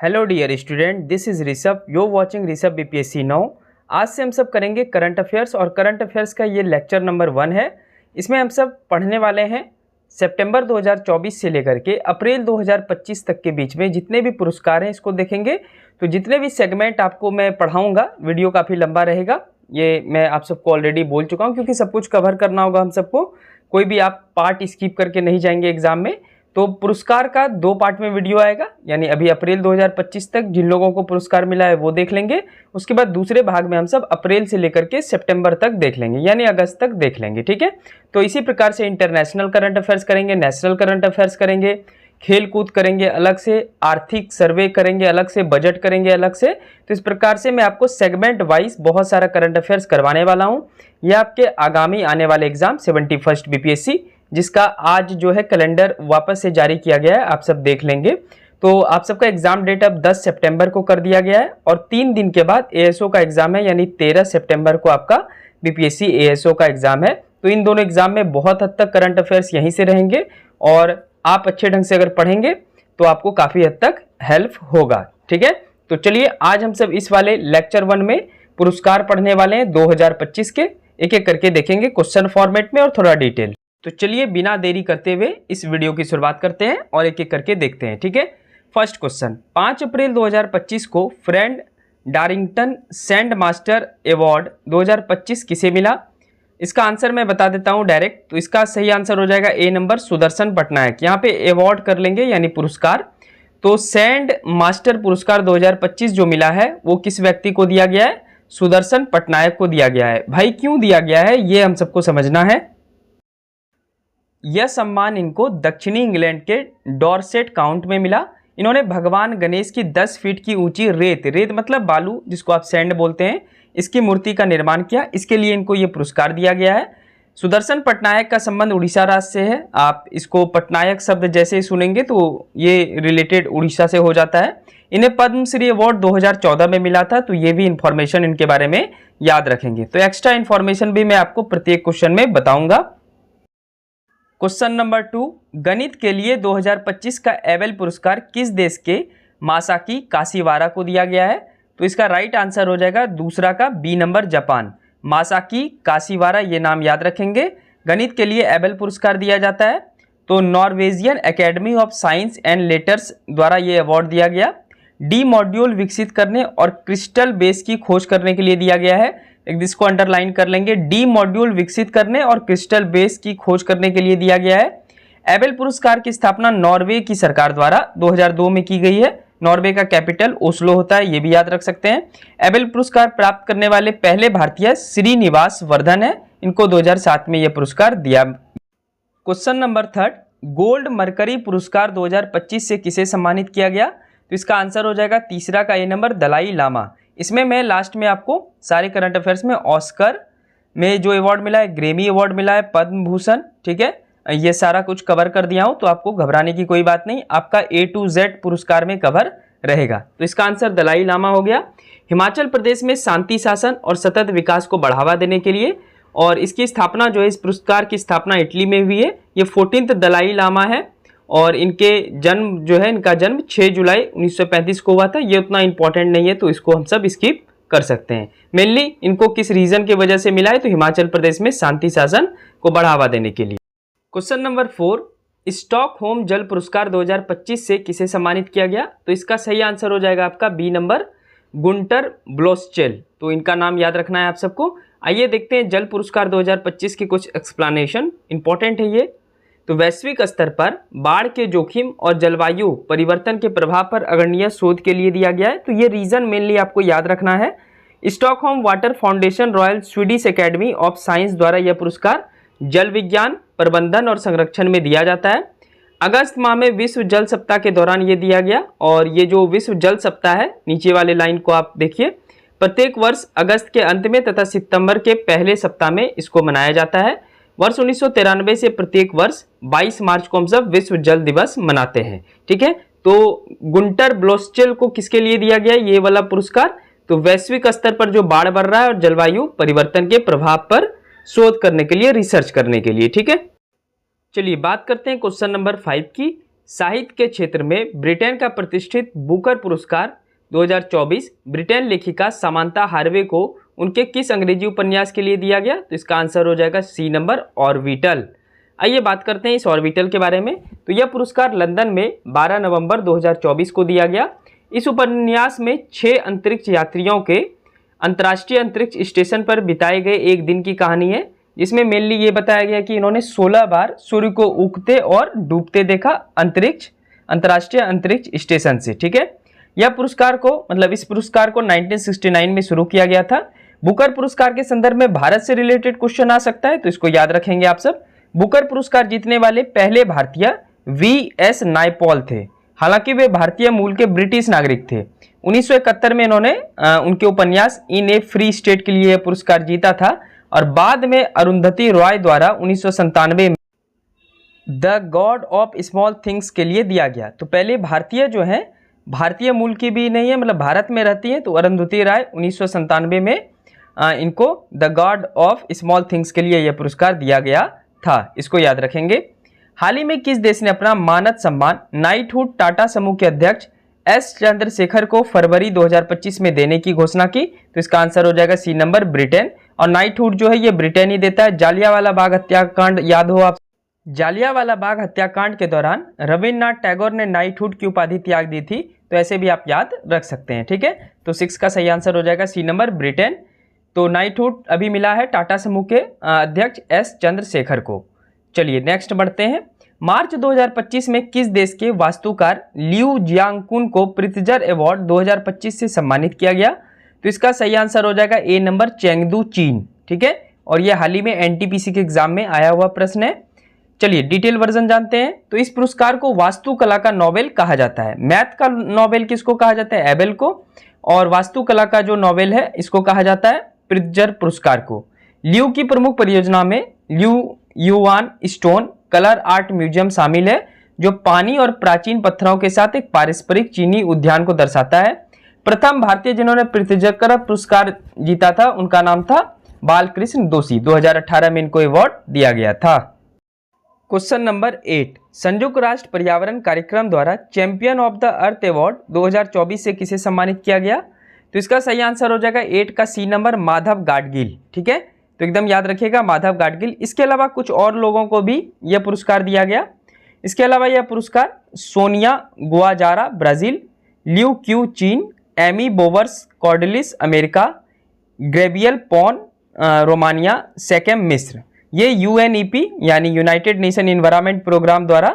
Hello dear student, this is Rishabh. You watching Rishabh BPSC now. आज से हम सब करेंगे करंट अफेयर्स और करंट अफेयर्स का ये लेक्चर नंबर 1 है। इसमें हम सब पढ़ने वाले हैं सितंबर 2024 से लेकर के अप्रैल 2025 तक के बीच में जितने भी पुरस्कार हैं इसको देखेंगे। तो जितने भी सेगमेंट आपको मैं पढ़ाऊंगा, वीडियो काफ़ी लंबा रहेगा, ये मैं आप सबको ऑलरेडी बोल चुका हूँ, क्योंकि सब कुछ कवर करना होगा हम सबको। कोई भी आप पार्ट स्किप करके नहीं जाएंगे एग्जाम में। तो पुरस्कार का 2 पार्ट में वीडियो आएगा, यानी अभी अप्रैल 2025 तक जिन लोगों को पुरस्कार मिला है वो देख लेंगे। उसके बाद दूसरे भाग में हम सब अप्रैल से लेकर के सितंबर तक देख लेंगे, यानी अगस्त तक देख लेंगे। ठीक है, तो इसी प्रकार से इंटरनेशनल करंट अफेयर्स करेंगे, नेशनल करंट अफेयर्स करेंगे, खेल कूद करेंगे अलग से, आर्थिक सर्वे करेंगे अलग से, बजट करेंगे अलग से। तो इस प्रकार से मैं आपको सेगमेंट वाइज बहुत सारा करंट अफेयर्स करवाने वाला हूँ। यह आपके आगामी आने वाले एग्जाम 71st बीपीएससी, जिसका आज जो है कैलेंडर वापस से जारी किया गया है, आप सब देख लेंगे। तो आप सबका एग्जाम डेट अब 10 सितंबर को कर दिया गया है और 3 दिन के बाद एएसओ का एग्जाम है, यानी 13 सितंबर को आपका बीपीएससी एएसओ का एग्जाम है। तो इन दोनों एग्जाम में बहुत हद तक करंट अफेयर्स यहीं से रहेंगे और आप अच्छे ढंग से अगर पढ़ेंगे तो आपको काफ़ी हद तक हेल्प होगा। ठीक है, तो चलिए आज हम सब इस वाले लेक्चर 1 में पुरस्कार पढ़ने वाले हैं 2025 के। एक एक करके देखेंगे क्वेश्चन फॉर्मेट में और थोड़ा डिटेल। तो चलिए बिना देरी करते हुए इस वीडियो की शुरुआत करते हैं और एक एक करके देखते हैं। ठीक है, फर्स्ट क्वेश्चन, 5 अप्रैल 2025 को फ्रेंड डारिंगटन सैंड मास्टर अवार्ड 2025 किसे मिला? इसका आंसर मैं बता देता हूं डायरेक्ट। तो इसका सही आंसर हो जाएगा ए नंबर, सुदर्शन पटनायक। यहाँ पे अवार्ड कर लेंगे यानी पुरस्कार। तो सैंड मास्टर पुरस्कार 2025 जो मिला है वो किस व्यक्ति को दिया गया है? सुदर्शन पटनायक को दिया गया है। भाई क्यों दिया गया है ये हम सबको समझना है। यह सम्मान इनको दक्षिणी इंग्लैंड के डॉरसेट काउंट में मिला। इन्होंने भगवान गणेश की 10 फीट की ऊंची रेत मतलब बालू, जिसको आप सैंड बोलते हैं, इसकी मूर्ति का निर्माण किया। इसके लिए इनको ये पुरस्कार दिया गया है। सुदर्शन पटनायक का संबंध उड़ीसा राज्य से है। आप इसको पटनायक शब्द जैसे ही सुनेंगे तो ये रिलेटेड उड़ीसा से हो जाता है। इन्हें पद्मश्री अवार्ड 2014 में मिला था। तो ये भी इंफॉर्मेशन इनके बारे में याद रखेंगे। तो एक्स्ट्रा इंफॉर्मेशन भी मैं आपको प्रत्येक क्वेश्चन में बताऊंगा। क्वेश्चन नंबर 2, गणित के लिए 2025 का एबेल पुरस्कार किस देश के मासाकी काशीवारा को दिया गया है? तो इसका राइट आंसर हो जाएगा दूसरा का बी नंबर, जापान। मासाकी काशीवारा, ये नाम याद रखेंगे। गणित के लिए एबेल पुरस्कार दिया जाता है। तो Norwegian academy of science and letters द्वारा ये अवार्ड दिया गया। डी मॉड्यूल विकसित करने और क्रिस्टल बेस की खोज करने के लिए दिया गया है। इसको अंडरलाइन कर लेंगे, डी मॉड्यूल विकसित करने और क्रिस्टल बेस की खोज करने के लिए दिया गया है। एबेल पुरस्कार की स्थापना नॉर्वे की सरकार द्वारा 2002 में की गई है। नॉर्वे का कैपिटल ओस्लो होता है, ये भी याद रख सकते हैं। एबेल पुरस्कार प्राप्त करने वाले पहले भारतीय श्रीनिवास वर्धन है। इनको 2007 में यह पुरस्कार दिया। क्वेश्चन नंबर 3, गोल्ड मरकरी पुरस्कार 2025 से किसे सम्मानित किया गया? तो इसका आंसर हो जाएगा तीसरा का ए नंबर, दलाई लामा। इसमें मैं लास्ट में आपको सारे करंट अफेयर्स में ऑस्कर में जो अवार्ड मिला है, ग्रेमी अवार्ड मिला है, पद्म भूषण, ठीक है, ये सारा कुछ कवर कर दिया हूं। तो आपको घबराने की कोई बात नहीं, आपका A to Z पुरस्कार में कवर रहेगा। तो इसका आंसर दलाई लामा हो गया। हिमाचल प्रदेश में शांति शासन और सतत विकास को बढ़ावा देने के लिए, और इसकी स्थापना जो है, इस पुरस्कार की स्थापना इटली में हुई है। ये 14th दलाई लामा है और इनके जन्म जो है, इनका जन्म 6 जुलाई 1935 को हुआ था। ये उतना इंपॉर्टेंट नहीं है, तो इसको हम सब स्किप कर सकते हैं। मेनली इनको किस रीजन की वजह से मिला है? तो हिमाचल प्रदेश में शांति शासन को बढ़ावा देने के लिए। क्वेश्चन नंबर 4, स्टॉकहोम जल पुरस्कार 2025 से किसे सम्मानित किया गया? तो इसका सही आंसर हो जाएगा आपका बी नंबर, गुंटर ब्लोस्चेल। तो इनका नाम याद रखना है आप सबको। आइए देखते हैं जल पुरस्कार 2025 की कुछ एक्सप्लेनेशन, इंपॉर्टेंट है ये। तो वैश्विक स्तर पर बाढ़ के जोखिम और जलवायु परिवर्तन के प्रभाव पर अग्रणीय शोध के लिए दिया गया है। तो ये रीजन मेनली आपको याद रखना है। Stockholm water foundation royal Swedish academy of science द्वारा यह पुरस्कार जल विज्ञान, प्रबंधन और संरक्षण में दिया जाता है। अगस्त माह में विश्व जल सप्ताह के दौरान ये दिया गया। और ये जो विश्व जल सप्ताह है, नीचे वाले लाइन को आप देखिए, प्रत्येक वर्ष अगस्त के अंत में तथा सितंबर के पहले सप्ताह में इसको मनाया जाता है। वर्ष 1993 से प्रत्येक वर्ष 22 मार्च को हम सब विश्व जल दिवस मनाते हैं। ठीक है, तो गुंटर ब्लोस्चेल को किसके लिए दिया गया ये वाला पुरस्कार? तो वैश्विक स्तर पर जो बाढ़ बढ़ रहा है और जलवायु परिवर्तन के प्रभाव पर शोध करने के लिए, रिसर्च करने के लिए। ठीक है, चलिए बात करते हैं क्वेश्चन नंबर 5 की। साहित्य के क्षेत्र में ब्रिटेन का प्रतिष्ठित बुकर पुरस्कार 2024 ब्रिटेन लेखिका समांथा हार्वे को उनके किस अंग्रेजी उपन्यास के लिए दिया गया? तो इसका आंसर हो जाएगा सी नंबर, ऑर्बिटल। आइए बात करते हैं इस ऑर्बिटल के बारे में। तो यह पुरस्कार लंदन में 12 नवंबर 2024 को दिया गया। इस उपन्यास में 6 अंतरिक्ष यात्रियों के अंतर्राष्ट्रीय अंतरिक्ष स्टेशन पर बिताए गए एक दिन की कहानी है, जिसमें मेनली ये बताया गया कि इन्होंने 16 बार सूर्य को उगते और डूबते देखा अंतर्राष्ट्रीय अंतरिक्ष स्टेशन से। ठीक है, यह पुरस्कार को इस पुरस्कार को 1969 में शुरू किया गया था। बुकर पुरस्कार के संदर्भ में भारत से रिलेटेड क्वेश्चन आ सकता है, तो इसको याद रखेंगे आप सब। बुकर पुरस्कार जीतने वाले पहले भारतीय V.S. नायपॉल थे। हालांकि वे भारतीय मूल के ब्रिटिश नागरिक थे। 1971 में इन्होंने उनके उपन्यास इन ए फ्री स्टेट के लिए यह पुरस्कार जीता था और बाद में अरुंधति रॉय द्वारा 1997 में the God of small things के लिए दिया गया। तो पहले भारतीय जो है, भारतीय मूल की भी नहीं है, भारत में रहती है, तो अरुंधति राय 1997 में इनको the God of small things के लिए यह पुरस्कार दिया गया था। इसको याद रखेंगे। हाल ही में किस देश ने अपना मानद सम्मान नाइटहुड टाटा समूह के अध्यक्ष एस चंद्रशेखर को फरवरी 2025 में देने की घोषणा की? तो इसका आंसर हो जाएगा सी नंबर, ब्रिटेन। और नाइटहुड जो है ये ब्रिटेन ही देता है। जालियांवाला बाग हत्याकांड याद हो आप, जालियांवाला बाग हत्याकांड के दौरान रविन्द्रनाथ टैगोर ने नाइटहुड की उपाधि त्याग दी थी, तो ऐसे भी आप याद रख सकते हैं। ठीक है, तो 6 का सही आंसर हो जाएगा सी नंबर, ब्रिटेन। तो नाइटहुड अभी मिला है टाटा समूह के अध्यक्ष एस चंद्रशेखर को। चलिए नेक्स्ट बढ़ते हैं। मार्च 2025 में किस देश के वास्तुकार लियू जियांगकुन को प्रित्जर अवार्ड 2025 से सम्मानित किया गया? तो इसका सही आंसर हो जाएगा ए नंबर, चेंगदू, चीन। ठीक है, और यह हाल ही में एनटीपीसी के एग्जाम में आया हुआ प्रश्न है। चलिए डिटेल वर्जन जानते हैं। तो इस पुरस्कार को वास्तुकला का नोबेल कहा जाता है। मैथ का नोबेल किसको कहा जाता है? एबेल को। और वास्तुकला का जो नोबेल है इसको कहा जाता है प्रित्जर पुरस्कार को। लियू की प्रमुख परियोजना में Liu yuan stone colour art museum शामिल है, जो पानी और प्राचीन पत्थरों के साथ एक पारस्परिक चीनी उद्यान को दर्शाता है। प्रथम भारतीय जिन्होंने प्रित्जर पुरस्कार जीता था उनका नाम था बालकृष्ण दोषी। 2018 में इनको अवार्ड दिया गया था। क्वेश्चन नंबर 8, संयुक्त राष्ट्र पर्यावरण कार्यक्रम द्वारा champion of the earth award 2024 से किसे सम्मानित किया गया? तो इसका सही आंसर हो जाएगा 8 का सी नंबर, माधव गाडगिल। ठीक है, तो एकदम याद रखिएगा, माधव गाडगिल। इसके अलावा कुछ और लोगों को भी यह पुरस्कार दिया गया। इसके अलावा यह पुरस्कार Sonia Guajajara Brazil, Liu Qu चीन, Amy Bowers Cordalis America, Gabriel Paun Romania, Sekem मिस्र, ये यूएनईपी यानी यूनाइटेड नेशन एनवायरनमेंट प्रोग्राम द्वारा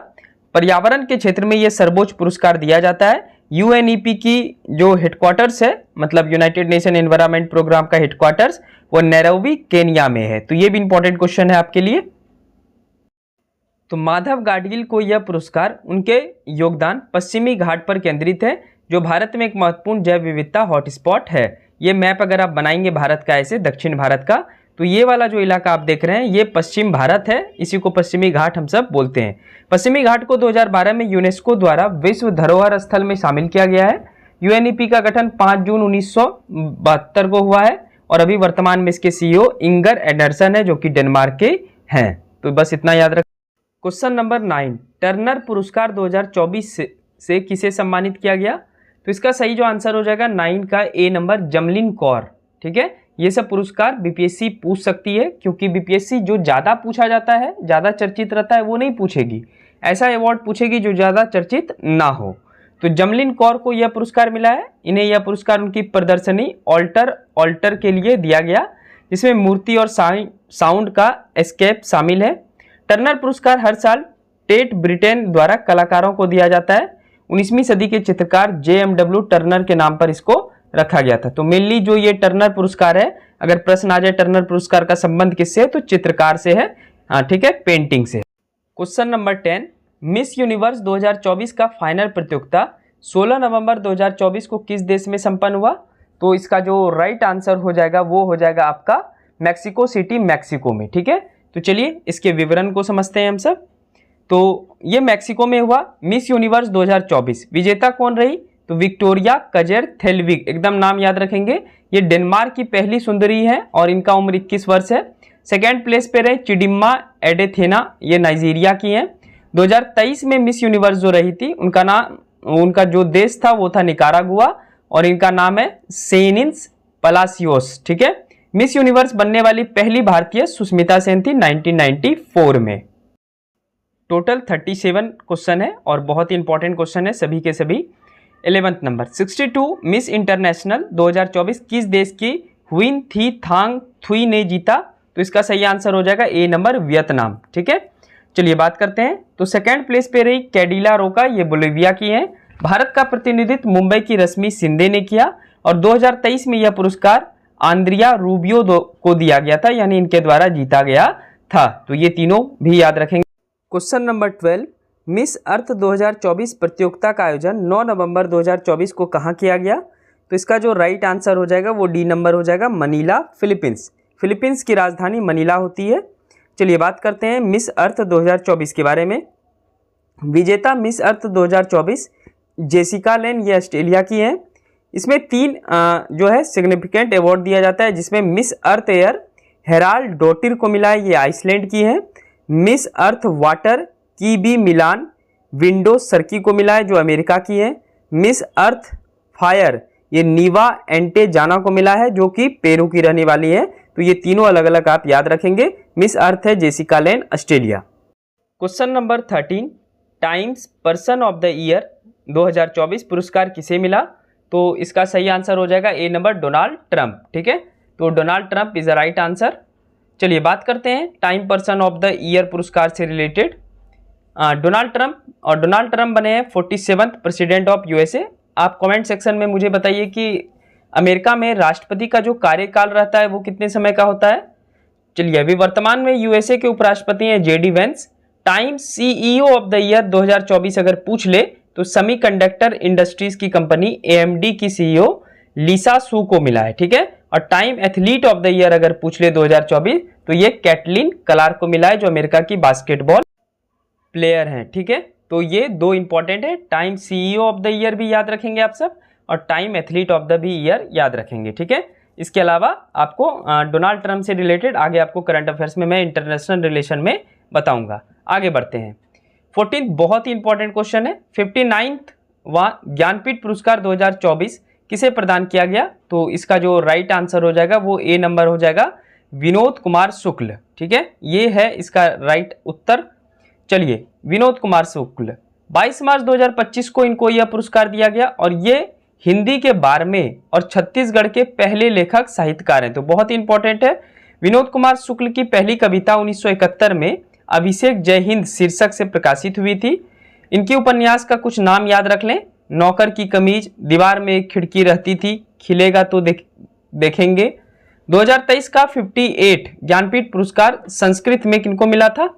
पर्यावरण के क्षेत्र में यह सर्वोच्च पुरस्कार दिया जाता है। यूएनईपी की जो हेडक्वार्टर्स है, यूनाइटेड नेशन एनवायरनमेंट प्रोग्राम का हेडक्वार्टर्स वो नैरोबी केन्या में है। तो ये भी इंपॉर्टेंट क्वेश्चन है आपके लिए। तो माधव गाडगिल को यह पुरस्कार उनके योगदान पश्चिमी घाट पर केंद्रित है, जो भारत में एक महत्वपूर्ण जैव विविधता हॉटस्पॉट है। ये मैप अगर आप बनाएंगे भारत का, ऐसे दक्षिण भारत का, तो ये वाला जो इलाका आप देख रहे हैं ये पश्चिम भारत है, इसी को पश्चिमी घाट हम सब बोलते हैं। पश्चिमी घाट को 2012 में यूनेस्को द्वारा विश्व धरोहर स्थल में शामिल किया गया है। यूएनईपी का गठन 5 जून 1972 को हुआ है और अभी वर्तमान में इसके सीईओ इंगर एंडरसन है, जो कि डेनमार्क के हैं। तो बस इतना याद रख। क्वेश्चन नंबर 9, टर्नर पुरस्कार 2024 से किसे सम्मानित किया गया? तो इसका सही जो आंसर हो जाएगा 9 का ए नंबर, जमलिन कौर। ठीक है, ये सब पुरस्कार बीपीएससी पूछ सकती है, क्योंकि बीपीएससी जो ज़्यादा पूछा जाता है, ज़्यादा चर्चित रहता है, वो नहीं पूछेगी। ऐसा अवार्ड पूछेगी जो ज़्यादा चर्चित ना हो। तो जमलिन कौर को यह पुरस्कार मिला है। इन्हें यह पुरस्कार उनकी प्रदर्शनी ऑल्टर के लिए दिया गया, जिसमें मूर्ति और साउंड का एस्केप शामिल है। टर्नर पुरस्कार हर साल टेट ब्रिटेन द्वारा कलाकारों को दिया जाता है। 19वीं सदी के चित्रकार JMW टर्नर के नाम पर इसको रखा गया था। तो मेनली जो ये टर्नर पुरस्कार है, अगर प्रश्न आ जाए टर्नर पुरस्कार का संबंध किससे है, तो चित्रकार से है। हाँ ठीक है, पेंटिंग से। क्वेश्चन नंबर 10, मिस यूनिवर्स 2024 का फाइनल प्रतियोगिता 16 नवंबर 2024 को किस देश में संपन्न हुआ? तो इसका जो राइट आंसर हो जाएगा वो हो जाएगा आपका मैक्सिको सिटी, मैक्सिको में। ठीक है, तो चलिए इसके विवरण को समझते हैं हम सब। तो ये मैक्सिको में हुआ मिस यूनिवर्स 2024। विजेता कौन रही? तो विक्टोरिया कजेर-थेल्विग, एकदम नाम याद रखेंगे। ये डेनमार्क की पहली सुंदरी है और इनका उम्र 21 वर्ष है। सेकेंड प्लेस पे रहे चिडिम्मा एडेथेना, ये नाइजीरिया की हैं। 2023 में मिस यूनिवर्स जो रही थी उनका जो देश था वो था निकारागुआ और इनका नाम है सेनिन्स पलासियोस। ठीक है, मिस यूनिवर्स बनने वाली पहली भारतीय सुष्मिता सेन थी 1994 में। टोटल 37 क्वेश्चन है और बहुत ही इंपॉर्टेंट क्वेश्चन है सभी के सभी। 11th नंबर 62 मिस इंटरनेशनल 2024 किस देश की हुइन थी थांग थुई ने जीता? तो इसका सही आंसर हो जाएगा ए नंबर वियतनाम। ठीक है, चलिए बात करते हैं। तो सेकंड प्लेस पे रही कैडिला रोका, ये बोलिविया की है। भारत का प्रतिनिधित्व मुंबई की रश्मि शिंदे ने किया और 2023 में यह पुरस्कार आंद्रिया रूबियो को दिया गया था, यानी इनके द्वारा जीता गया था। तो ये तीनों भी याद रखेंगे। क्वेश्चन नंबर 12 मिस अर्थ 2024 प्रतियोगिता का आयोजन 9 नवंबर 2024 को कहाँ किया गया? तो इसका जो राइट आंसर हो जाएगा वो डी नंबर हो जाएगा, मनीला, फिलीपींस। फिलीपींस की राजधानी मनीला होती है। चलिए बात करते हैं मिस अर्थ 2024 के बारे में। विजेता मिस अर्थ 2024 जेसिका लेन, ये ऑस्ट्रेलिया की है। इसमें 3 जो है सिग्निफिकेंट अवार्ड दिया जाता है, जिसमें मिस अर्थ एयर हेराल्ड डोटिर को मिला है, ये आइसलैंड की है। मिस अर्थ वाटर की बी मिलान विंडो सर्की को मिला है, जो अमेरिका की है। मिस अर्थ फायर ये नीवा एंटे जाना को मिला है, जो कि पेरू की रहने वाली है। तो ये तीनों अलग अलग आप याद रखेंगे। मिस अर्थ है Jessica lane, Australia. Question number 13 times person of the year 2024 पुरस्कार किसे मिला? तो इसका सही आंसर हो जाएगा ए नंबर, डोनाल्ड ट्रंप। ठीक है, तो Donald Trump is the right answer. चलिए बात करते हैं time person of the year पुरस्कार से रिलेटेड। डोनाल्ड ट्रंप बने हैं 47th प्रेसिडेंट ऑफ यूएसए। आप कमेंट सेक्शन में मुझे बताइए कि अमेरिका में राष्ट्रपति का जो कार्यकाल रहता है वो कितने समय का होता है। चलिए, अभी वर्तमान में यूएसए के उपराष्ट्रपति हैं JD Vance. Time CEO of the year 2024 अगर पूछ ले तो सेमीकंडक्टर इंडस्ट्रीज की कंपनी एएमडी की सीईओ लिसा सू को मिला है। ठीक है, और time athlete of the year अगर पूछ ले 2024 तो ये कैटलिन क्लार्क को मिला है, जो अमेरिका की बास्केटबॉल प्लेयर हैं। ठीक है, तो ये 2 इंपॉर्टेंट है। Time CEO of the year भी याद रखेंगे आप सब, और टाइम एथलीट ऑफ द भी ईयर याद रखेंगे। ठीक है, इसके अलावा आपको डोनाल्ड ट्रंप से रिलेटेड आगे आपको करंट अफेयर्स में मैं इंटरनेशनल रिलेशन में बताऊंगा। आगे बढ़ते हैं। 14th बहुत ही इंपॉर्टेंट क्वेश्चन है। 59th ज्ञानपीठ पुरस्कार 2024 किसे प्रदान किया गया? तो इसका जो राइट आंसर हो जाएगा वो ए नंबर हो जाएगा, विनोद कुमार शुक्ल। ठीक है, ये है इसका राइट उत्तर। चलिए, विनोद कुमार शुक्ल 22 मार्च 2025 को इनको यह पुरस्कार दिया गया और ये हिंदी के 12वें और छत्तीसगढ़ के पहले लेखक साहित्यकार हैं। तो बहुत ही इंपॉर्टेंट है। विनोद कुमार शुक्ल की पहली कविता 1971 में अभिषेक जय हिंद शीर्षक से प्रकाशित हुई थी। इनके उपन्यास का कुछ नाम याद रख लें। नौकर की कमीज, दीवार में एक खिड़की रहती थी, खिलेगा तो देखेंगे। 2023 का 58 ज्ञानपीठ पुरस्कार संस्कृत में किनको मिला था?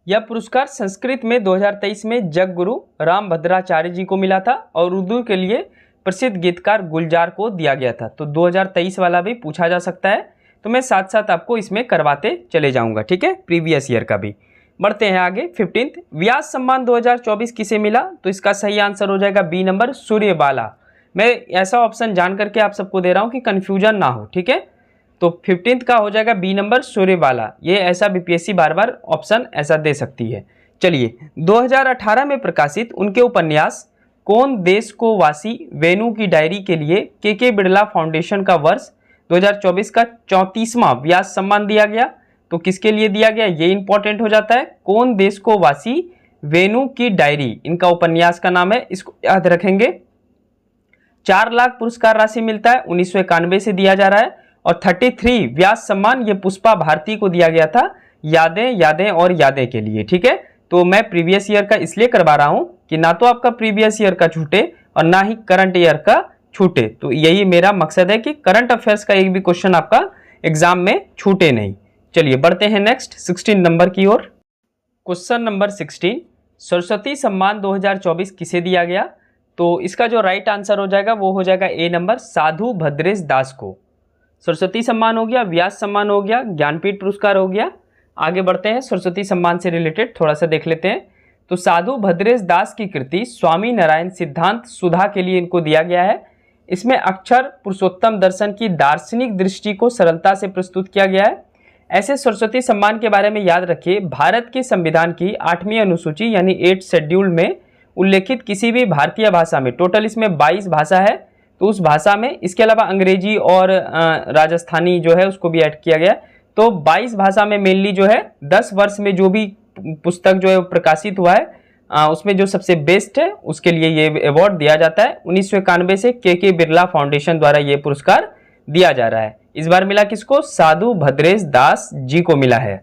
यह पुरस्कार संस्कृत में 2023 में जगगुरु राम भद्राचार्य जी को मिला था और उर्दू के लिए प्रसिद्ध गीतकार गुलजार को दिया गया था। तो 2023 वाला भी पूछा जा सकता है, तो मैं साथ साथ आपको इसमें करवाते चले जाऊंगा। ठीक है, प्रीवियस ईयर का भी। बढ़ते हैं आगे। 15th व्यास सम्मान 2024 किसे मिला? तो इसका सही आंसर हो जाएगा बी नंबर, सूर्यबाला। मैं ऐसा ऑप्शन जान करके आप सबको दे रहा हूं कि कंफ्यूजन ना हो। ठीक है, तो 15th का हो जाएगा बी नंबर, सूर्यबाला। ये ऐसा बीपीएससी बार बार ऑप्शन ऐसा दे सकती है। चलिए, 2018 में प्रकाशित उनके उपन्यास कौन देश को वासी वेणु की डायरी के लिए के बिड़ला फाउंडेशन का वर्ष 2024 का 34वां व्यास सम्मान दिया गया। तो किसके लिए दिया गया, ये इंपॉर्टेंट हो जाता है। कौन देश को वासी वेणु की डायरी, इनका उपन्यास का नाम है, इसको याद रखेंगे। 4 लाख पुरस्कार राशि मिलता है, 1991 से दिया जा रहा है। और 33 व्यास सम्मान ये पुष्पा भारती को दिया गया था, यादें यादें और यादें के लिए। ठीक है, तो मैं प्रीवियस ईयर का इसलिए करवा रहा हूं कि ना तो आपका प्रीवियस ईयर का छूटे और ना ही करंट ईयर का छूटे। तो यही मेरा मकसद है कि करंट अफेयर्स का एक भी क्वेश्चन आपका एग्जाम में छूटे नहीं। चलिए बढ़ते हैं नेक्स्ट 16 नंबर की ओर। क्वेश्चन नंबर 16 सरस्वती सम्मान 2024 किसे दिया गया? तो इसका जो राइट आंसर हो जाएगा वो हो जाएगा ए नंबर, साधु भद्रेश दास को। सरस्वती सम्मान हो गया, व्यास सम्मान हो गया, ज्ञानपीठ पुरस्कार हो गया। आगे बढ़ते हैं, सरस्वती सम्मान से रिलेटेड थोड़ा सा देख लेते हैं। तो साधु भद्रेश दास की कृति स्वामी नारायण सिद्धांत सुधा के लिए इनको दिया गया है। इसमें अक्षर पुरुषोत्तम दर्शन की दार्शनिक दृष्टि को सरलता से प्रस्तुत किया गया है। ऐसे सरस्वती सम्मान के बारे में याद रखिए, भारत के संविधान की 8वीं अनुसूची यानी 8 शेड्यूल में उल्लेखित किसी भी भारतीय भाषा में, टोटल इसमें 22 भाषा है, तो उस भाषा में इसके अलावा अंग्रेजी और राजस्थानी जो है उसको भी ऐड किया गया। तो 22 भाषा में मेनली जो है 10 वर्ष में जो भी पुस्तक जो है प्रकाशित हुआ है उसमें जो सबसे बेस्ट है उसके लिए ये अवार्ड दिया जाता है। 1991 से के बिरला फाउंडेशन द्वारा ये पुरस्कार दिया जा रहा है। इस बार मिला किसको? साधु भद्रेश दास जी को मिला है।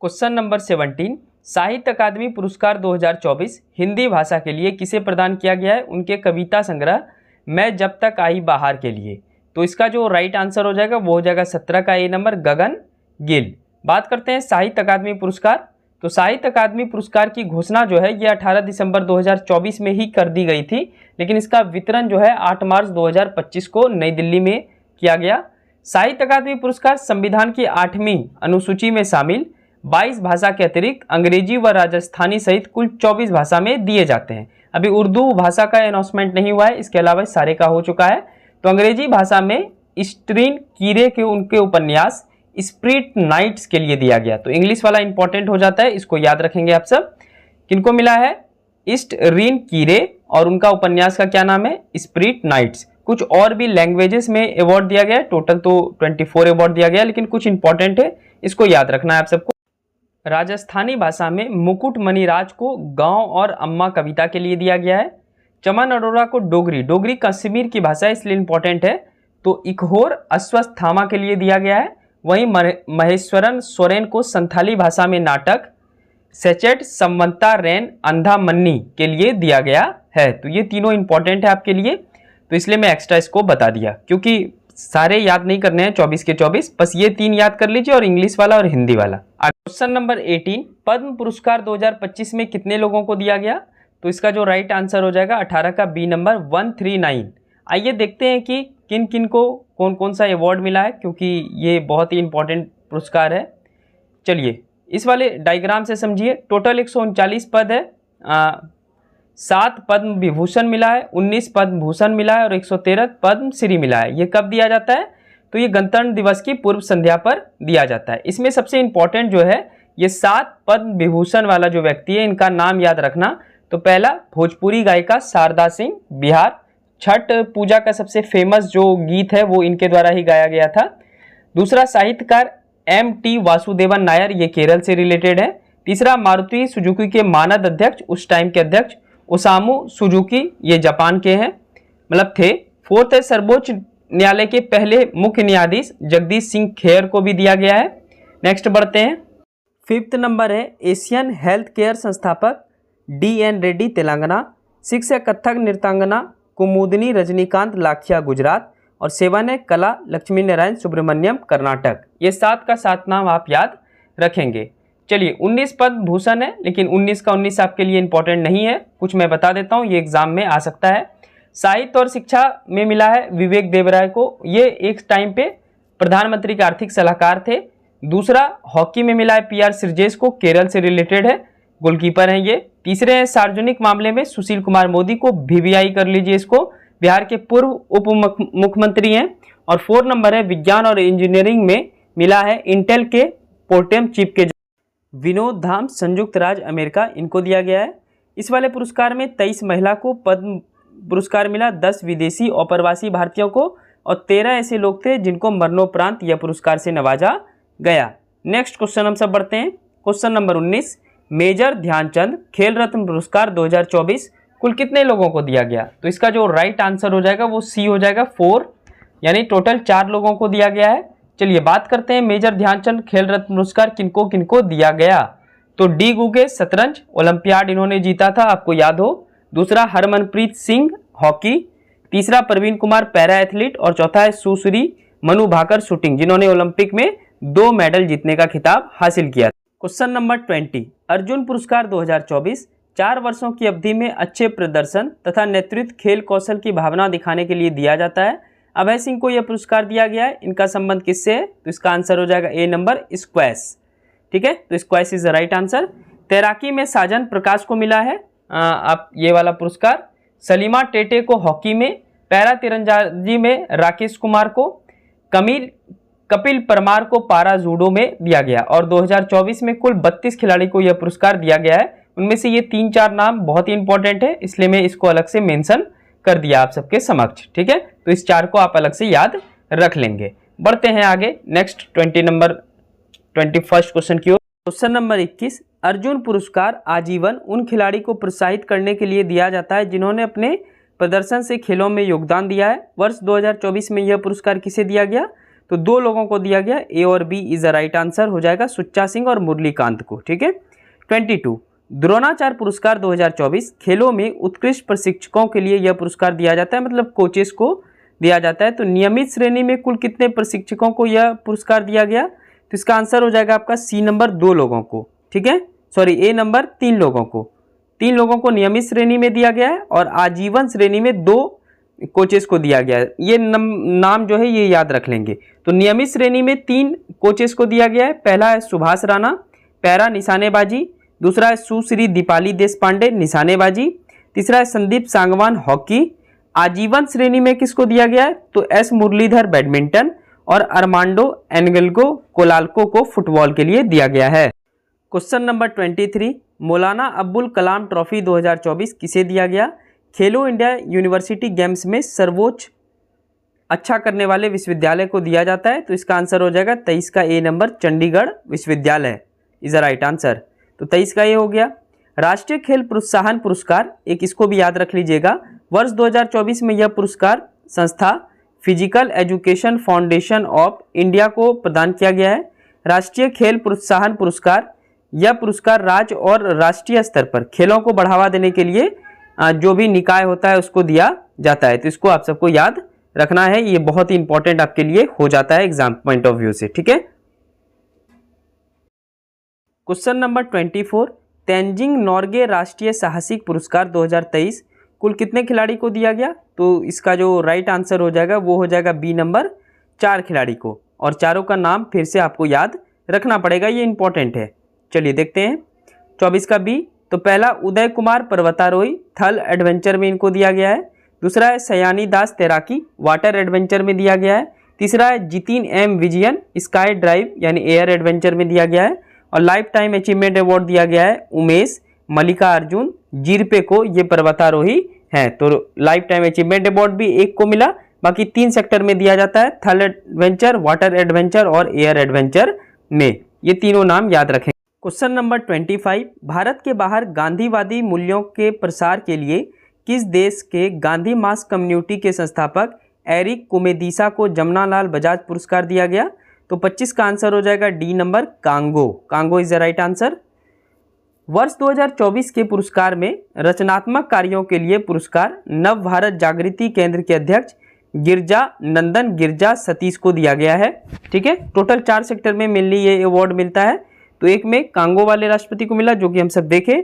क्वेश्चन नंबर 17, साहित्य अकादमी पुरस्कार 2024 हिंदी भाषा के लिए किसे प्रदान किया गया है? उनके कविता संग्रह मैं जब तक आई बाहर के लिए। तो इसका जो राइट आंसर हो जाएगा वो हो जाएगा 17 का ए नंबर, गगन गिल। बात करते हैं साहित्य अकादमी पुरस्कार। तो साहित्य अकादमी पुरस्कार की घोषणा जो है ये 18 दिसंबर 2024 में ही कर दी गई थी, लेकिन इसका वितरण जो है 8 मार्च 2025 को नई दिल्ली में किया गया। साहित्य अकादमी पुरस्कार संविधान की 8वीं अनुसूची में शामिल 22 भाषा के अतिरिक्त अंग्रेजी व राजस्थानी सहित कुल 24 भाषा में दिए जाते हैं। अभी उर्दू भाषा का अनाउंसमेंट नहीं हुआ है, इसके अलावा सारे का हो चुका है। तो अंग्रेजी भाषा में स्ट्रीन कीरे के उनके उपन्यास स्प्रिट नाइट्स के लिए दिया गया। तो इंग्लिश वाला इंपॉर्टेंट हो जाता है, इसको याद रखेंगे आप सब। किनको मिला है? ईस्ट रीन कीरे, और उनका उपन्यास का क्या नाम है? Spirit knights. कुछ और भी लैंग्वेजेस में अवार्ड दिया गया है, टोटल तो 24 अवार्ड दिया गया, लेकिन कुछ इंपॉर्टेंट है, इसको याद रखना है आप सबको। राजस्थानी भाषा में मुकुट मणिराज को गांव और अम्मा कविता के लिए दिया गया है। चमन अरोड़ा को डोगरी, डोगरी कश्मीर की भाषा है इसलिए इंपॉर्टेंट है, तो इकहोर अश्वत्थामा के लिए दिया गया है। वहीं महेश्वरन सोरेन को संथाली भाषा में नाटक सेचेट संवंता रेन अंधा मन्नी के लिए दिया गया है। तो ये तीनों इंपॉर्टेंट है आपके लिए, तो इसलिए मैं एक्स्ट्रा इसको बता दिया, क्योंकि सारे याद नहीं करने हैं 24 के 24, बस ये 3 याद कर लीजिए, और इंग्लिश वाला और हिंदी वाला। क्वेश्चन नंबर 18, पद्म पुरस्कार 2025 में कितने लोगों को दिया गया? तो इसका जो राइट आंसर हो जाएगा 18 का बी नंबर 139। आइए देखते हैं कि किन किन को कौन कौन सा अवार्ड मिला है, क्योंकि ये बहुत ही इंपॉर्टेंट पुरस्कार है। चलिए इस वाले डायग्राम से समझिए। टोटल 139 पद है, 7 पद्म विभूषण मिला है, 19 पद्म भूषण मिला है और 113 पद्म श्री मिला है। ये कब दिया जाता है? तो ये गणतंत्र दिवस की पूर्व संध्या पर दिया जाता है। इसमें सबसे इंपॉर्टेंट जो है ये 7 पद्म विभूषण वाला जो व्यक्ति है, इनका नाम याद रखना। तो पहला भोजपुरी गायिका शारदा सिंह, बिहार। छठ पूजा का सबसे फेमस जो गीत है वो इनके द्वारा ही गाया गया था। दूसरा साहित्यकार M.T. वासुदेवन नायर, ये केरल से रिलेटेड है। तीसरा मारुति सुजुकी के मानद अध्यक्ष, उस टाइम के अध्यक्ष ओसामू सुजुकी, ये जापान के हैं, मतलब थे। फोर्थ है सर्वोच्च न्यायालय के पहले मुख्य न्यायाधीश जगदीश सिंह खेर को भी दिया गया है। नेक्स्ट बढ़ते हैं। 5th नंबर है एशियन हेल्थ केयर संस्थापक D.N. रेड्डी, तेलंगाना। 6 है कथक नृत्यांगना कुमुदनी रजनीकांत, लाखिया, गुजरात। और 7 है कला लक्ष्मी नारायण सुब्रमण्यम, कर्नाटक। ये 7 का 7 नाम आप याद रखेंगे। चलिए 19 पद्म भूषण है, लेकिन 19 का 19 आपके लिए इंपॉर्टेंट नहीं है, कुछ मैं बता देता हूँ, ये एग्जाम में आ सकता है। साहित्य और शिक्षा में मिला है विवेक देवराय को, ये एक टाइम पे प्रधानमंत्री के आर्थिक सलाहकार थे। दूसरा हॉकी में मिला है PR सिरजेश को, केरल से रिलेटेड है, गोलकीपर हैं ये। तीसरे हैं सार्वजनिक मामले में सुशील कुमार मोदी को, VVI कर लीजिए इसको, बिहार के पूर्व उप मुख्यमंत्री हैं। और 4 नंबर है विज्ञान और इंजीनियरिंग में मिला है इंटेल के पोर्टेम चीफ के विनोद धाम, संयुक्त राज्य अमेरिका, इनको दिया गया है। इस वाले पुरस्कार में 23 महिला को पद्म पुरस्कार मिला, 10 विदेशी और प्रवासी भारतीयों को, और 13 ऐसे लोग थे जिनको मरणोपरांत यह पुरस्कार से नवाजा गया। नेक्स्ट क्वेश्चन हम सब बढ़ते हैं। क्वेश्चन नंबर 19, मेजर ध्यानचंद खेल रत्न पुरस्कार 2024 कुल कितने लोगों को दिया गया? तो इसका जो राइट आंसर हो जाएगा वो सी हो जाएगा, 4, यानी टोटल 4 लोगों को दिया गया है। चलिए बात करते हैं मेजर ध्यानचंद खेल रत्न पुरस्कार किनको किनको दिया गया। तो डी गुगे शतरंज, ओलंपियाड इन्होंने जीता था, आपको याद हो। दूसरा हरमनप्रीत सिंह हॉकी। तीसरा प्रवीण कुमार पैरा एथलीट, और चौथा है सुश्री मनु भाकर शूटिंग, जिन्होंने ओलंपिक में 2 मेडल जीतने का खिताब हासिल किया। क्वेश्चन नंबर 20, अर्जुन पुरस्कार 2024 4 वर्षों की अवधि में अच्छे प्रदर्शन तथा नेतृत्व खेल कौशल की भावना दिखाने के लिए दिया जाता है। अभय सिंह को यह पुरस्कार दिया गया है। इनका संबंध किससे है? तो इसका आंसर हो जाएगा ए नंबर, स्क्वैश। ठीक है, तो squash is the right answer. तैराकी में साजन प्रकाश को मिला है आप ये वाला पुरस्कार। सलीमा टेटे को हॉकी में, पैरा तीरंदाजी में राकेश कुमार को, कमिल कपिल परमार को पारा जूडो में दिया गया और 2024 में कुल 32 खिलाड़ी को यह पुरस्कार दिया गया है। उनमें से ये 3-4 नाम बहुत ही इंपॉर्टेंट है, इसलिए मैं इसको अलग से मेंशन कर दिया आप सबके समक्ष। ठीक है, तो इस 4 को आप अलग से याद रख लेंगे। बढ़ते हैं आगे नेक्स्ट 21st क्वेश्चन की ओर। क्वेश्चन नंबर 21, अर्जुन पुरस्कार आजीवन उन खिलाड़ी को प्रोत्साहित करने के लिए दिया जाता है जिन्होंने अपने प्रदर्शन से खेलों में योगदान दिया है। वर्ष 2024 में यह पुरस्कार किसे दिया गया? तो 2 लोगों को दिया गया, ए और B is the right answer हो जाएगा, सुच्चा सिंह और मुरलीकांत को। ठीक है। 22, द्रोणाचार्य पुरस्कार 2024 खेलों में उत्कृष्ट प्रशिक्षकों के लिए यह पुरस्कार दिया जाता है, मतलब कोचेस को दिया जाता है। तो नियमित श्रेणी में कुल कितने प्रशिक्षकों को यह पुरस्कार दिया गया? तो इसका आंसर हो जाएगा आपका सी नंबर 2 लोगों को। ठीक है, सॉरी ए नंबर 3 लोगों को। 3 लोगों को नियमित श्रेणी में दिया गया है और आजीवन श्रेणी में 2 कोचेस को दिया गया है। ये नाम जो है ये याद रख लेंगे। तो नियमित श्रेणी में 3 कोचेस को दिया गया है। पहला है सुभाष राणा, पैरा निशानेबाजी। दूसरा है सुश्री दीपाली देशपांडे, निशानेबाजी। तीसरा है संदीप सांगवान, हॉकी। आजीवन श्रेणी में किसको दिया गया है? तो एस मुरलीधर, बैडमिंटन। और अरमांडो एनगेल्गो कोलाल्को को फुटबॉल के लिए दिया गया है। क्वेश्चन नंबर 23, मौलाना अब्दुल कलाम ट्रॉफी 2024 किसे दिया गया? खेलो इंडिया यूनिवर्सिटी गेम्स में सर्वोच्च अच्छा करने वाले विश्वविद्यालय को दिया जाता है। तो इसका आंसर हो जाएगा 23 का ए नंबर, चंडीगढ़ विश्वविद्यालय इज द राइट आंसर। तो 23 का ये हो गया। राष्ट्रीय खेल प्रोत्साहन पुरस्कार, एक इसको भी याद रख लीजिएगा। वर्ष 2024 में यह पुरस्कार संस्था physical education foundation of India को प्रदान किया गया है। राष्ट्रीय खेल प्रोत्साहन पुरस्कार, यह पुरस्कार राज्य और राष्ट्रीय स्तर पर खेलों को बढ़ावा देने के लिए जो भी निकाय होता है उसको दिया जाता है। तो इसको आप सबको याद रखना है, ये बहुत ही इंपॉर्टेंट आपके लिए हो जाता है एग्जाम पॉइंट ऑफ व्यू से। ठीक है। क्वेश्चन नंबर 24, तेंजिंग नोर्गे राष्ट्रीय साहसिक पुरस्कार 2023 कुल कितने खिलाड़ी को दिया गया? तो इसका जो राइट आंसर हो जाएगा वो हो जाएगा बी नंबर, 4 खिलाड़ी को। और चारों का नाम फिर से आपको याद रखना पड़ेगा, ये इंपॉर्टेंट है। चलिए देखते हैं 24 का बी। तो पहला उदय कुमार पर्वतारोही, थल एडवेंचर में इनको दिया गया है। दूसरा है सयानी दास तैराकी, वाटर एडवेंचर में दिया गया है। तीसरा है Jitin M Vijayan, sky drive यानी एयर एडवेंचर में दिया गया है। और लाइफ टाइम अचीवमेंट अवार्ड दिया गया है उमेश मल्लिका अर्जुन जिरपे को, ये पर्वतारोही हैं। तो लाइफ टाइम अचीवमेंट अवार्ड भी एक को मिला, बाकी 3 सेक्टर में दिया जाता है, थल एडवेंचर, वाटर एडवेंचर और एयर एडवेंचर में। ये तीनों नाम याद रखें। क्वेश्चन नंबर 25, भारत के बाहर गांधीवादी मूल्यों के प्रसार के लिए किस देश के गांधी मास कम्युनिटी के संस्थापक एरिक कुमेदीसा को जमनालाल बजाज पुरस्कार दिया गया? तो 25 का आंसर हो जाएगा D number, Congo. Congo is the right answer. वर्ष 2024 के पुरस्कार में रचनात्मक कार्यों के लिए पुरस्कार नव भारत जागृति केंद्र के अध्यक्ष गिरजा नंदन गिरजा सतीश को दिया गया है। ठीक है, टोटल 4 सेक्टर में मेनली ये अवार्ड मिलता है। तो एक में कांगो वाले राष्ट्रपति को मिला, जो कि हम सब देखें।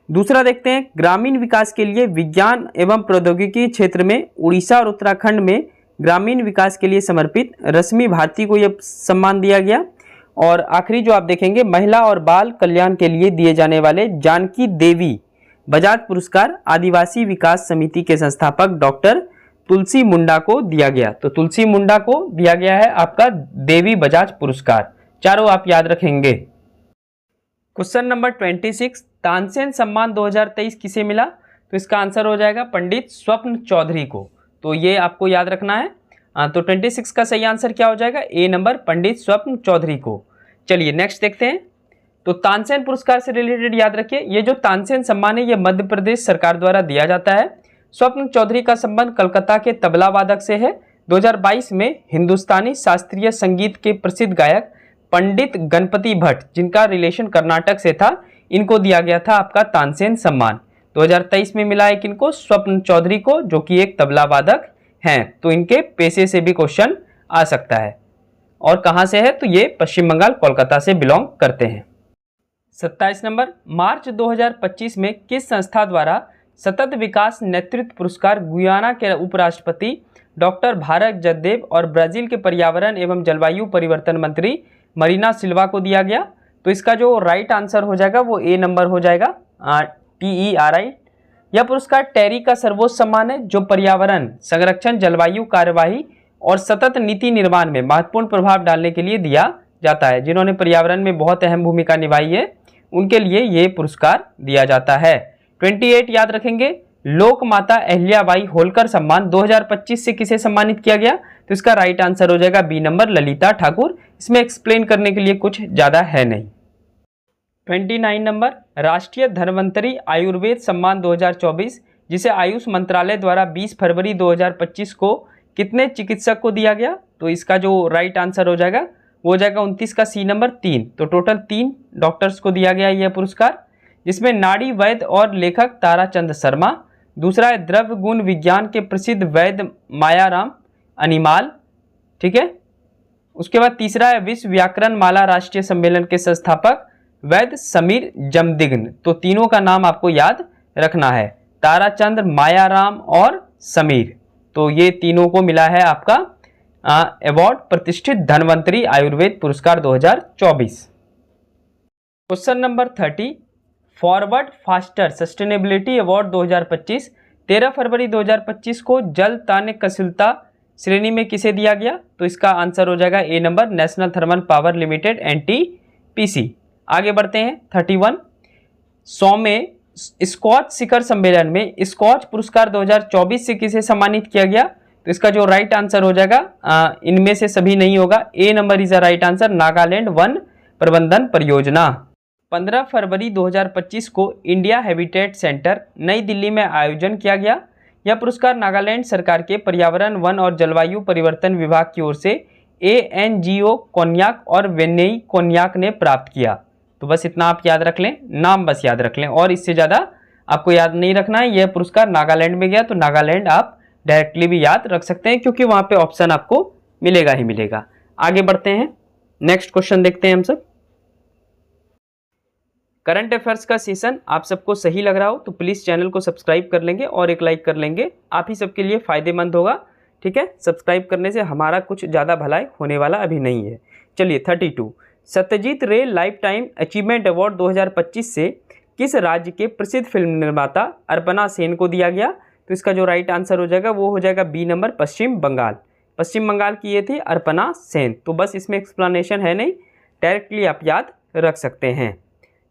दूसरा देखते हैं, ग्रामीण विकास के लिए विज्ञान एवं प्रौद्योगिकी क्षेत्र में उड़ीसा और उत्तराखंड में ग्रामीण विकास के लिए समर्पित रश्मि भारती को यह सम्मान दिया गया। और आखिरी जो आप देखेंगे, महिला और बाल कल्याण के लिए दिए जाने वाले जानकी देवी बजाज पुरस्कार आदिवासी विकास समिति के संस्थापक डॉक्टर तुलसी मुंडा को दिया गया। तो तुलसी मुंडा को दिया गया है आपका देवी बजाज पुरस्कार। चारों आप याद रखेंगे। क्वेश्चन नंबर 26, तानसेन सम्मान 2023 किसे मिला? तो इसका आंसर हो जाएगा पंडित स्वप्न चौधरी को। तो ये आपको याद रखना है। तो 26 का सही आंसर क्या हो जाएगा? ए नंबर, पंडित स्वप्न चौधरी को। चलिए नेक्स्ट देखते हैं। तो तानसेन पुरस्कार से रिलेटेड याद रखिए, ये जो तानसेन सम्मान है ये मध्य प्रदेश सरकार द्वारा दिया जाता है। स्वप्न चौधरी का संबंध कलकत्ता के तबला वादक से है। 2022 में हिंदुस्तानी शास्त्रीय संगीत के प्रसिद्ध गायक पंडित गणपति भट्ट, जिनका रिलेशन कर्नाटक से था, इनको दिया गया था आपका तानसेन सम्मान। 2023 में मिला है किनको? स्वप्न चौधरी को, जो कि एक तबला वादक हैं। तो इनके पेशे से भी क्वेश्चन आ सकता है। और कहाँ से है? तो ये पश्चिम बंगाल, कोलकाता से बिलोंग करते हैं। 27 नंबर, मार्च 2025 में किस संस्था द्वारा सतत विकास नेतृत्व पुरस्कार गुयाना के उपराष्ट्रपति डॉक्टर भारत जगदेव और ब्राजील के पर्यावरण एवं जलवायु परिवर्तन मंत्री मरीना सिल्वा को दिया गया? तो इसका जो राइट आंसर हो जाएगा वो ए नंबर हो जाएगा, TERI। यह पुरस्कार टेरी का सर्वोच्च सम्मान है, जो पर्यावरण संरक्षण, जलवायु कार्यवाही और सतत नीति निर्माण में महत्वपूर्ण प्रभाव डालने के लिए दिया जाता है। जिन्होंने पर्यावरण में बहुत अहम भूमिका निभाई है उनके लिए ये पुरस्कार दिया जाता है। 28 याद रखेंगे, लोक माता अहिल्याबाई होलकर सम्मान 2025 से किसे सम्मानित किया गया? तो इसका राइट आंसर हो जाएगा बी नंबर, ललिता ठाकुर। इसमें एक्सप्लेन करने के लिए कुछ ज्यादा है नहीं। 29 नंबर, राष्ट्रीय धन्वंतरी आयुर्वेद सम्मान 2024 जिसे आयुष मंत्रालय द्वारा 20 फरवरी 2025 को कितने चिकित्सक को दिया गया? तो इसका जो राइट आंसर हो जाएगा वो हो जाएगा 29 का सी नंबर 3। तो टोटल 3 डॉक्टर्स को दिया गया यह पुरस्कार, जिसमें नाड़ी वैद्य और लेखक ताराचंद शर्मा, दूसरा है द्रव्य गुण विज्ञान के प्रसिद्ध वैद्य मायाराम अनिमाल, ठीक है। उसके बाद तीसरा है विश्व व्याकरण माला राष्ट्रीय सम्मेलन के संस्थापक वैद्य समीर जमदिग्न। तो तीनों का नाम आपको याद रखना है, ताराचंद, मायाराम और समीर। तो ये तीनों को मिला है आपका अवार्ड प्रतिष्ठित धन्वंतरी आयुर्वेद पुरस्कार 2024। Question number 30, forward faster sustainability award 2025 13 फरवरी 2025 को जल तान्यकशीलता श्रेणी में किसे दिया गया? तो इसका आंसर हो जाएगा A number, National Thermal Power Limited NTPC। आगे बढ़ते हैं 31, 100वें स्कॉच शिखर सम्मेलन में स्कॉच पुरस्कार 2024 से किसे सम्मानित किया गया? तो इसका जो राइट आंसर हो जाएगा इनमें से सभी नहीं होगा, A number is the right answer, Nagaland वन प्रबंधन परियोजना। 15 फरवरी 2025 को इंडिया हैबिटेट सेंटर नई दिल्ली में आयोजन किया गया। यह पुरस्कार नागालैंड सरकार के पर्यावरण, वन और जलवायु परिवर्तन विभाग की ओर से ANGO कोन्याक और वेन्नेई कोन्याक ने प्राप्त किया। तो बस इतना आप याद रख लें, नाम बस याद रख लें और इससे ज़्यादा आपको याद नहीं रखना है। यह पुरस्कार नागालैंड में गया, तो नागालैंड आप डायरेक्टली भी याद रख सकते हैं क्योंकि वहाँ पे ऑप्शन आपको मिलेगा ही मिलेगा। आगे बढ़ते हैं, नेक्स्ट क्वेश्चन देखते हैं हम सब। करंट अफेयर्स का सेशन आप सबको सही लग रहा हो तो प्लीज़ चैनल को सब्सक्राइब कर लेंगे और एक लाइक कर लेंगे, आप ही सबके लिए फ़ायदेमंद होगा, ठीक है। सब्सक्राइब करने से हमारा कुछ ज़्यादा भलाई होने वाला अभी नहीं है। चलिए 32, सत्यजीत रे लाइफ टाइम अचीवमेंट अवार्ड 2025 से किस राज्य के प्रसिद्ध फिल्म निर्माता अर्पणा सेन को दिया गया? तो इसका जो राइट आंसर हो जाएगा वो हो जाएगा बी नंबर, पश्चिम बंगाल। पश्चिम बंगाल की ये थी अर्पणा सेन। तो बस इसमें एक्सप्लेनेशन है नहीं, डायरेक्टली आप याद रख सकते हैं।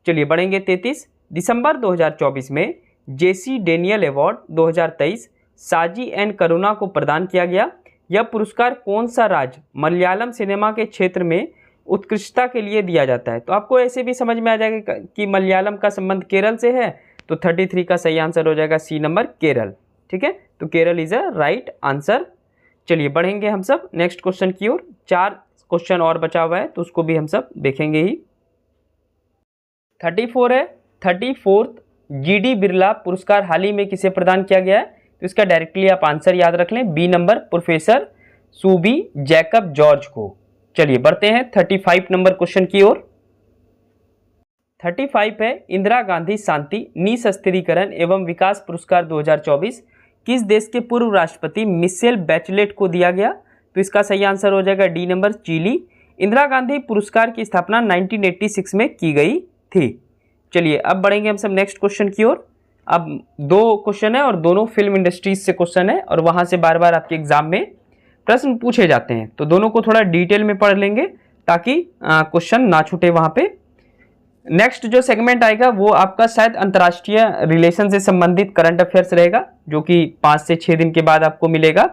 चलिए बढ़ेंगे 33, दिसंबर 2024 में JC डेनियल अवार्ड 2023 साजी एन करुणा को प्रदान किया गया। यह पुरस्कार कौन सा राज्य मलयालम सिनेमा के क्षेत्र में उत्कृष्टता के लिए दिया जाता है? तो आपको ऐसे भी समझ में आ जाएगा कि मलयालम का संबंध केरल से है, तो 33 का सही आंसर हो जाएगा सी नंबर, केरल, ठीक है। तो Kerala is a right answer. चलिए बढ़ेंगे हम सब नेक्स्ट क्वेश्चन की ओर। 4 क्वेश्चन और बचा हुआ है तो उसको भी हम सब देखेंगे ही। 34 है, 34th GD बिरला पुरस्कार हाल ही में किसे प्रदान किया गया है? तो इसका डायरेक्टली आप आंसर याद रख लें, B number, professor Subi Jacob George को। चलिए बढ़ते हैं 35 नंबर क्वेश्चन की ओर। 35 है, इंदिरा गांधी शांति निःशस्त्रीकरण एवं विकास पुरस्कार 2024 किस देश के पूर्व राष्ट्रपति मिशेल बैचलेट को दिया गया? तो इसका सही आंसर हो जाएगा D number, Chile. Indira Gandhi पुरस्कार की स्थापना 1986 में की गई थी। चलिए अब बढ़ेंगे हम सब नेक्स्ट क्वेश्चन की ओर। अब 2 क्वेश्चन है और दोनों फिल्म इंडस्ट्रीज से क्वेश्चन है और वहां से बार बार आपके एग्जाम में प्रश्न पूछे जाते हैं, तो दोनों को थोड़ा डिटेल में पढ़ लेंगे ताकि क्वेश्चन ना छूटे वहां पे। नेक्स्ट जो सेगमेंट आएगा वो आपका शायद अंतर्राष्ट्रीय रिलेशन से संबंधित करंट अफेयर्स रहेगा, जो कि 5 से 6 दिन के बाद आपको मिलेगा।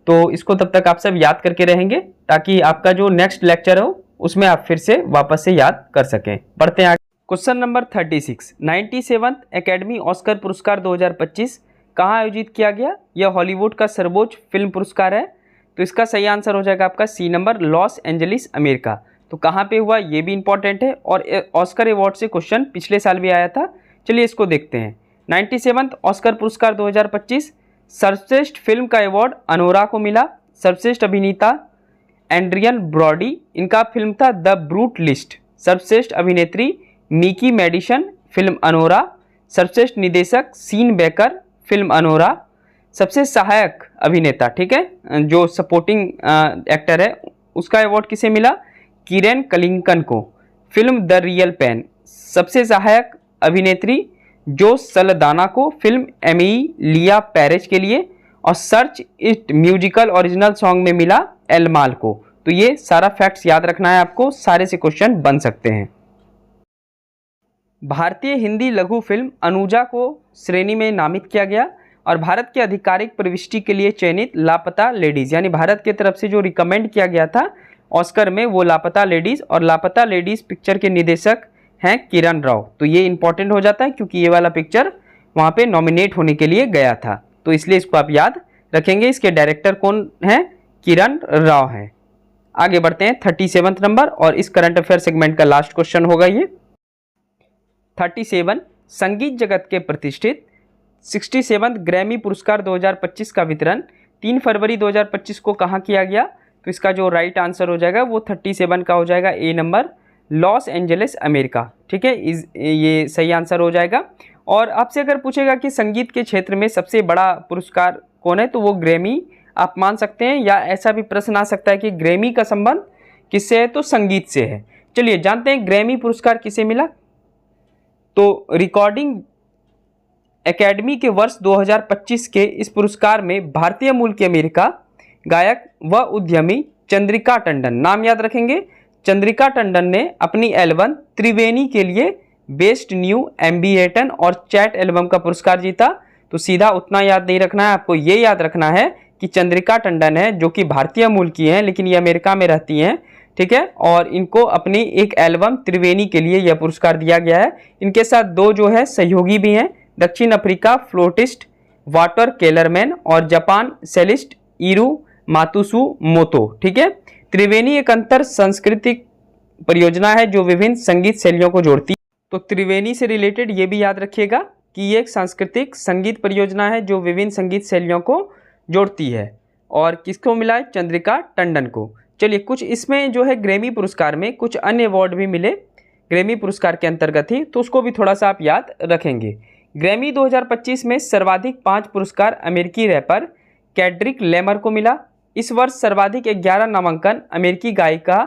तो इसको तब तक आप सब याद करके रहेंगे ताकि आपका जो नेक्स्ट लेक्चर हो उसमें आप फिर से वापस से याद कर सकें। बढ़ते हैं आगे। Question number 36, 97th academy Oscar पुरस्कार 2025 कहाँ आयोजित किया गया? यह हॉलीवुड का सर्वोच्च फिल्म पुरस्कार है। तो इसका सही आंसर हो जाएगा आपका C number, Los Angeles, America. तो कहाँ पे हुआ ये भी इंपॉर्टेंट है और ऑस्कर अवार्ड से क्वेश्चन पिछले साल भी आया था। चलिए इसको देखते हैं। 97th ऑस्कर पुरस्कार 2025 सर्वश्रेष्ठ फिल्म का अवार्ड अनोरा को मिला। सर्वश्रेष्ठ अभिनेता एंड्रियन ब्रॉडी, इनका फिल्म था द ब्रूट लिस्ट। सर्वश्रेष्ठ अभिनेत्री मिकी मेडिसन, फिल्म अनोरा। सर्वश्रेष्ठ निदेशक सीन बेकर, फिल्म अनोरा। सबसे सहायक अभिनेता, ठीक है, जो सपोर्टिंग एक्टर है, उसका अवार्ड किसे मिला? किरेन कलिंकन को, फिल्म द रियल पेन। सबसे सहायक अभिनेत्री जो सलदाना को, फिल्म एमिलिया पेरेज के लिए। और search it musical original song में मिला एलमाल को। तो ये सारा फैक्ट्स याद रखना है आपको, सारे से क्वेश्चन बन सकते हैं। भारतीय हिंदी लघु फिल्म अनुजा को श्रेणी में नामित किया गया और भारत की आधिकारिक प्रविष्टि के लिए चयनित लापता लेडीज, यानी भारत की तरफ से जो रिकमेंड किया गया था ऑस्कर में, वो लापता लेडीज, और लापता लेडीज पिक्चर के निर्देशक हैं किरण राव। तो ये इंपॉर्टेंट हो जाता है क्योंकि ये वाला पिक्चर वहाँ पे नॉमिनेट होने के लिए गया था, तो इसलिए इसको आप याद रखेंगे। इसके डायरेक्टर कौन हैं? किरण राव हैं। आगे बढ़ते हैं 37वां नंबर, और इस करंट अफेयर सेगमेंट का लास्ट क्वेश्चन होगा ये 37। संगीत जगत के प्रतिष्ठित 67 ग्रैमी पुरस्कार 2025 का वितरण 3 फरवरी 2025 को कहाँ किया गया? तो इसका जो राइट आंसर हो जाएगा वो 37 का हो जाएगा, A number, Los Angeles America. ठीक है, ये सही आंसर हो जाएगा। और आपसे अगर पूछेगा कि संगीत के क्षेत्र में सबसे बड़ा पुरस्कार कौन है, तो वो ग्रैमी आप मान सकते हैं, या ऐसा भी प्रश्न आ सकता है कि ग्रैमी का संबंध किससे है? तो संगीत से है। चलिए जानते हैं ग्रैमी पुरस्कार किसे मिला। तो रिकॉर्डिंग एकेडमी के वर्ष 2025 के इस पुरस्कार में भारतीय मूल की अमेरिका गायक व उद्यमी चंद्रिका टंडन, नाम याद रखेंगे, चंद्रिका टंडन ने अपनी एल्बम त्रिवेणी के लिए बेस्ट न्यू एम्बिएटन और चैट एल्बम का पुरस्कार जीता। तो सीधा उतना याद नहीं रखना है, आपको ये याद रखना है कि चंद्रिका टंडन है जो कि भारतीय मूल की हैं लेकिन ये अमेरिका में रहती हैं। ठीक है, और इनको अपनी एक एल्बम त्रिवेणी के लिए यह पुरस्कार दिया गया है। इनके साथ दो जो है सहयोगी भी हैं, दक्षिण अफ्रीका फ्लोटिस्ट वाटर केलरमैन और जापान सेलिस्ट इरू मातुसु मोतो। ठीक है, त्रिवेणी एक अंतर सांस्कृतिक परियोजना है जो विभिन्न संगीत शैलियों को जोड़ती है। तो त्रिवेणी से रिलेटेड ये भी याद रखिएगा कि ये एक सांस्कृतिक संगीत परियोजना है जो विभिन्न संगीत शैलियों को जोड़ती है। और किसको मिला है? चंद्रिका टंडन को। चलिए कुछ इसमें जो है ग्रैमी पुरस्कार में कुछ अन्य अवार्ड भी मिले ग्रैमी पुरस्कार के अंतर्गत ही, तो उसको भी थोड़ा सा आप याद रखेंगे। ग्रैमी 2025 में सर्वाधिक 5 पुरस्कार अमेरिकी रैपर कैड्रिक लेमर को मिला। इस वर्ष सर्वाधिक 11 नामांकन अमेरिकी गायिका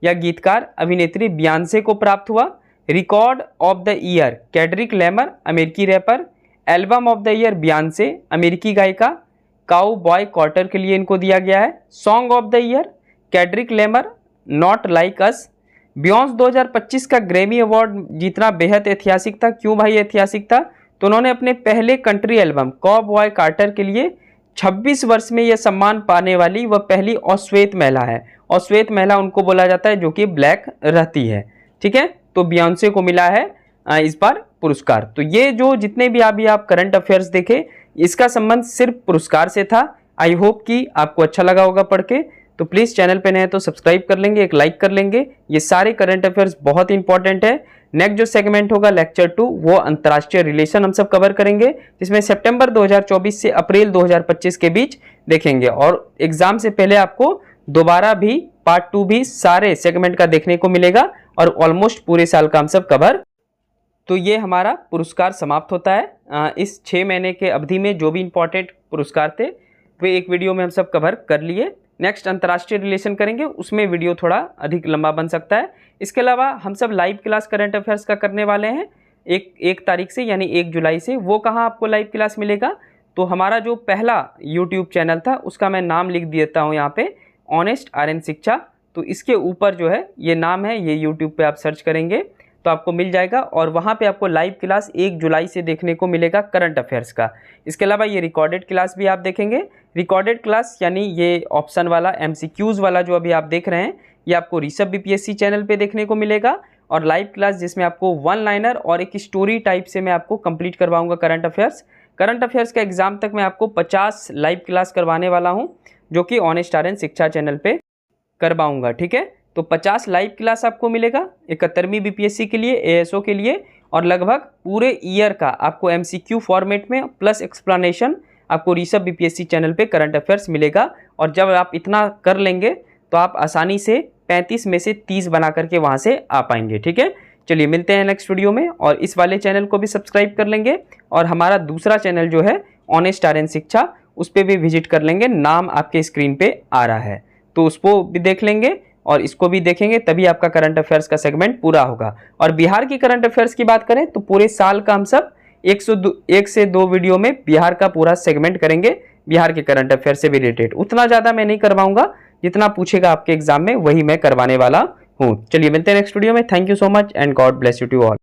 या गीतकार अभिनेत्री बियॉन्से को प्राप्त हुआ। Record of the year Kendrick Lamar अमेरिकी rapper, album of the year Beyonce अमेरिकी गायिका, काउ बॉय कॉर्टर के लिए इनको दिया गया है। Song of the year Kendrick Lamar, not like us. Beyonce 2025 का ग्रैमी अवार्ड जीतना बेहद ऐतिहासिक था। क्यों भाई ऐतिहासिक था? तो उन्होंने अपने पहले country album cowboy Carter के लिए 26 वर्ष में यह सम्मान पाने वाली वह पहली अश्वेत महिला है। अश्वेत महिला उनको बोला जाता है जो कि ब्लैक रहती है। ठीक है, तो बियॉन्से को मिला है इस बार पुरस्कार। तो ये जो जितने भी अभी आप करंट अफेयर्स देखे, इसका संबंध सिर्फ पुरस्कार से था। आई होप कि आपको अच्छा लगा होगा पढ़ के। तो प्लीज़ चैनल पे नए हैं तो सब्सक्राइब कर लेंगे, एक लाइक कर लेंगे। ये सारे करंट अफेयर्स बहुत इंपॉर्टेंट है। नेक्स्ट जो सेगमेंट होगा लेक्चर 2, वो अंतर्राष्ट्रीय रिलेशन हम सब कवर करेंगे, जिसमें सितंबर 2024 से अप्रैल 2025 के बीच देखेंगे। और एग्जाम से पहले आपको दोबारा भी पार्ट 2 भी सारे सेगमेंट का देखने को मिलेगा और ऑलमोस्ट पूरे साल का हम सब कवर। तो ये हमारा पुरस्कार समाप्त होता है। इस 6 महीने के अवधि में जो भी इंपॉर्टेंट पुरस्कार थे वे एक वीडियो में हम सब कवर कर लिए। नेक्स्ट अंतर्राष्ट्रीय रिलेशन करेंगे, उसमें वीडियो थोड़ा अधिक लंबा बन सकता है। इसके अलावा हम सब लाइव क्लास करंट अफेयर्स का करने वाले हैं एक तारीख से, यानी 1 जुलाई से। वो कहाँ आपको लाइव क्लास मिलेगा? तो हमारा जो पहला यूट्यूब चैनल था उसका मैं नाम लिख देता हूँ यहाँ पे, ऑनेस्ट आर्यन शिक्षा। तो इसके ऊपर जो है ये नाम है, ये यूट्यूब पे आप सर्च करेंगे तो आपको मिल जाएगा और वहाँ पे आपको लाइव क्लास 1 जुलाई से देखने को मिलेगा करंट अफेयर्स का। इसके अलावा ये रिकॉर्डेड क्लास भी आप देखेंगे। रिकॉर्डेड क्लास यानी ये ऑप्शन वाला MCQs वाला जो अभी आप देख रहे हैं, ये आपको ऋषभ BPSC चैनल पे देखने को मिलेगा। और लाइव क्लास जिसमें आपको 1 लाइनर और एक स्टोरी टाइप से मैं आपको कंप्लीट करवाऊँगा करंट अफेयर्स का एग्जाम तक मैं आपको 50 लाइव क्लास करवाने वाला हूँ, जो कि ऑनेस्ट आर्यन शिक्षा चैनल पर करवाऊँगा। ठीक है, तो 50 लाइव क्लास आपको मिलेगा 71वीं BPSC के लिए, ASO के लिए, और लगभग पूरे ईयर का आपको MCQ फॉर्मेट में प्लस एक्सप्लेनेशन आपको ऋषभ BPSC चैनल पे करंट अफेयर्स मिलेगा। और जब आप इतना कर लेंगे तो आप आसानी से 35 में से 30 बना करके वहाँ से आ पाएंगे। ठीक है, चलिए मिलते हैं नेक्स्ट वीडियो में। और इस वाले चैनल को भी सब्सक्राइब कर लेंगे और हमारा दूसरा चैनल जो है ऑनेस्ट आर्यन शिक्षा, उस पर भी विजिट कर लेंगे, नाम आपके स्क्रीन पे आ रहा है, तो उसको भी देख लेंगे और इसको भी देखेंगे, तभी आपका करंट अफेयर्स का सेगमेंट पूरा होगा। और बिहार की करंट अफेयर्स की बात करें तो पूरे साल का हम सब 1 से 2 वीडियो में बिहार का पूरा सेगमेंट करेंगे, बिहार के करंट अफेयर से भी रिलेटेड। उतना ज़्यादा मैं नहीं करवाऊंगा, जितना पूछेगा आपके एग्जाम में वही मैं करवाने वाला हूँ। चलिए मिलते हैं नेक्स्ट वीडियो में। Thank you so much and God bless you to all.